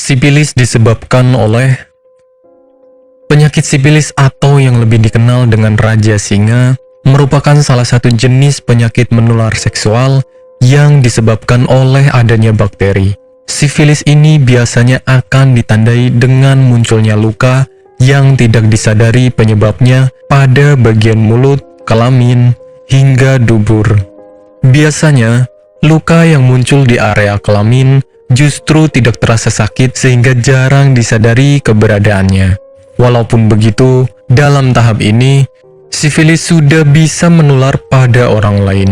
Sifilis disebabkan oleh penyakit sifilis atau yang lebih dikenal dengan Raja Singa merupakan salah satu jenis penyakit menular seksual yang disebabkan oleh adanya bakteri. Sifilis ini biasanya akan ditandai dengan munculnya luka yang tidak disadari penyebabnya pada bagian mulut, kelamin, hingga dubur. Biasanya, luka yang muncul di area kelamin justru tidak terasa sakit sehingga jarang disadari keberadaannya. Walaupun begitu, dalam tahap ini, sifilis sudah bisa menular pada orang lain.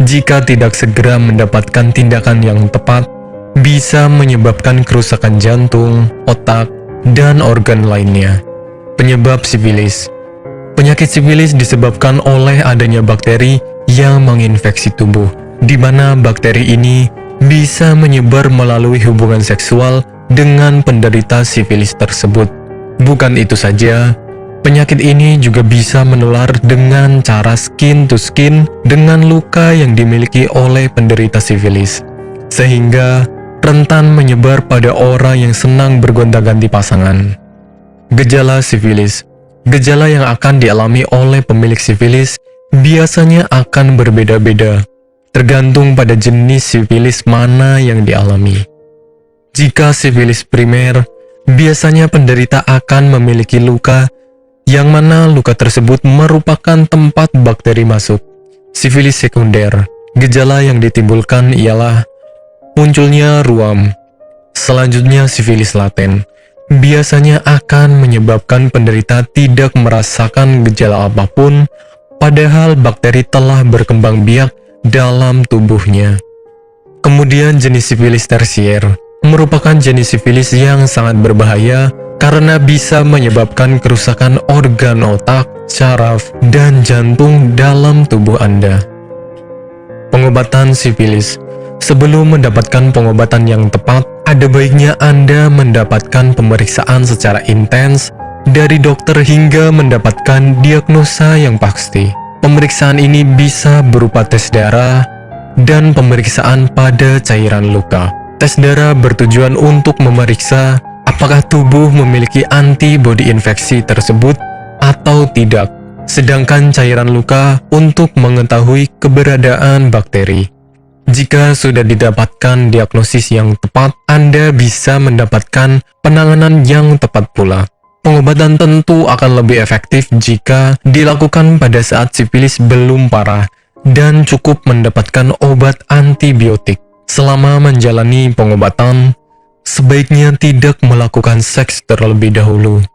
Jika tidak segera mendapatkan tindakan yang tepat, bisa menyebabkan kerusakan jantung, otak, dan organ lainnya. Penyebab sifilis. Penyakit sifilis disebabkan oleh adanya bakteri yang menginfeksi tubuh, di mana bakteri ini bisa menyebar melalui hubungan seksual dengan penderita sifilis tersebut. Bukan itu saja, penyakit ini juga bisa menular dengan cara skin to skin dengan luka yang dimiliki oleh penderita sifilis, sehingga rentan menyebar pada orang yang senang bergonta-ganti pasangan. Gejala sifilis. Gejala yang akan dialami oleh pemilik sifilis biasanya akan berbeda-beda, tergantung pada jenis sifilis mana yang dialami. Jika sifilis primer, biasanya penderita akan memiliki luka, yang mana luka tersebut merupakan tempat bakteri masuk. Sifilis sekunder, gejala yang ditimbulkan ialah munculnya ruam. Selanjutnya sifilis laten, biasanya akan menyebabkan penderita tidak merasakan gejala apapun, padahal bakteri telah berkembang biak dalam tubuhnya. Kemudian jenis sifilis tersier merupakan jenis sifilis yang sangat berbahaya karena bisa menyebabkan kerusakan organ otak, saraf, dan jantung dalam tubuh Anda. Pengobatan sifilis. Sebelum mendapatkan pengobatan yang tepat, ada baiknya Anda mendapatkan pemeriksaan secara intens dari dokter hingga mendapatkan diagnosa yang pasti. Pemeriksaan ini bisa berupa tes darah dan pemeriksaan pada cairan luka. Tes darah bertujuan untuk memeriksa apakah tubuh memiliki antibodi infeksi tersebut atau tidak. Sedangkan cairan luka untuk mengetahui keberadaan bakteri. Jika sudah didapatkan diagnosis yang tepat, Anda bisa mendapatkan penanganan yang tepat pula. Pengobatan tentu akan lebih efektif jika dilakukan pada saat sifilis belum parah dan cukup mendapatkan obat antibiotik. Selama menjalani pengobatan, sebaiknya tidak melakukan seks terlebih dahulu.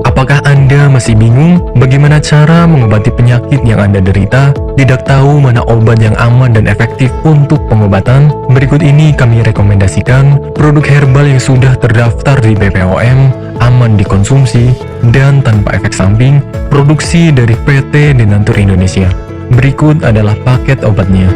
Apakah Anda masih bingung bagaimana cara mengobati penyakit yang Anda derita? Tidak tahu mana obat yang aman dan efektif untuk pengobatan? Berikut ini kami rekomendasikan produk herbal yang sudah terdaftar di BPOM, aman dikonsumsi, dan tanpa efek samping, produksi dari PT Denatur Indonesia. Berikut adalah paket obatnya.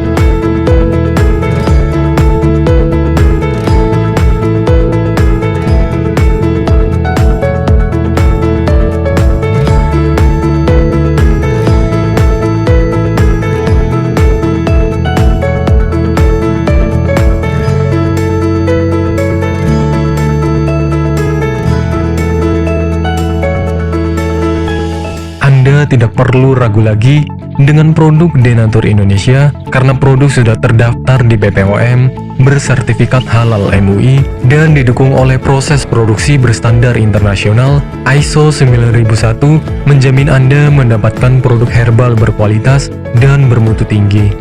Anda tidak perlu ragu lagi dengan produk Denatur Indonesia karena produk sudah terdaftar di BPOM, bersertifikat halal MUI, dan didukung oleh proses produksi berstandar internasional ISO 9001, menjamin Anda mendapatkan produk herbal berkualitas dan bermutu tinggi.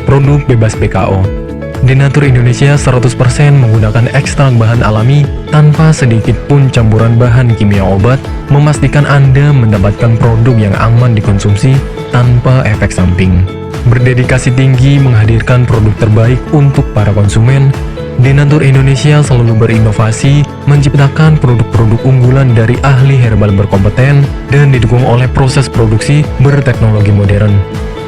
Produk bebas PKO. Denatur Indonesia 100% menggunakan ekstrak bahan alami tanpa sedikit pun campuran bahan kimia obat, memastikan Anda mendapatkan produk yang aman dikonsumsi tanpa efek samping. Berdedikasi tinggi menghadirkan produk terbaik untuk para konsumen, Denatur Indonesia selalu berinovasi menciptakan produk-produk unggulan dari ahli herbal berkompeten dan didukung oleh proses produksi berteknologi modern.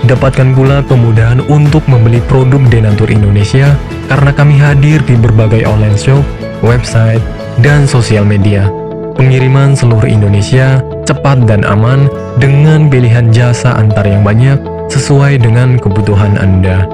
Dapatkan pula kemudahan untuk membeli produk Denatur Indonesia karena kami hadir di berbagai online shop, website, dan sosial media. Pengiriman seluruh Indonesia cepat dan aman dengan pilihan jasa antar yang banyak sesuai dengan kebutuhan Anda.